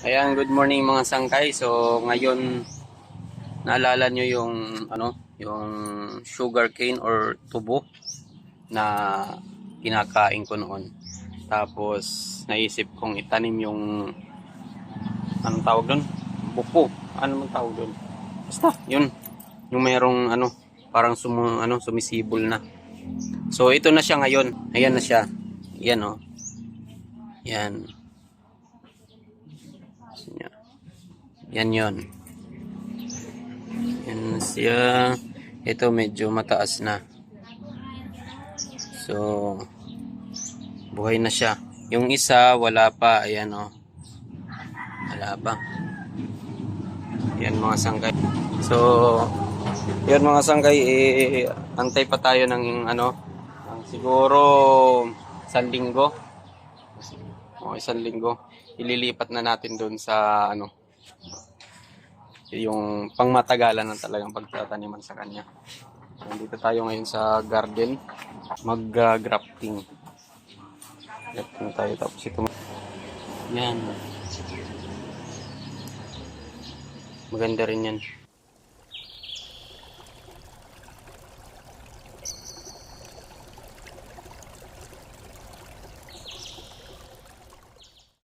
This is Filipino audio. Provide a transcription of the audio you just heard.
Ayan, good morning mga sangkay. So, ngayon naalala nyo yung yung sugar cane or tubo na kinakain ko noon. Tapos naisip kong itanim yung anong tawag doon? Buko. Ano man tawag doon? Basta, yun. Yung merong parang sumisibol na. So, ito na siya ngayon. Ayan na siya. Yan oh. Yan. Yan yon. Yan siya. Ito medyo mataas na. So, buhay na siya. Yung isa, wala pa. Ayan o. Wala pa. Yan mga sangkay. So, yan mga sangkay, antay pa tayo ng siguro 1 linggo. O 1 linggo. Ililipat na natin doon sa yung pangmatagalan ng talagang pagtataniman sa kanya. So, dito tayo ngayon sa garden mag-grafting. Grafting tayo tapos ito. Yan. Maganda rin yan.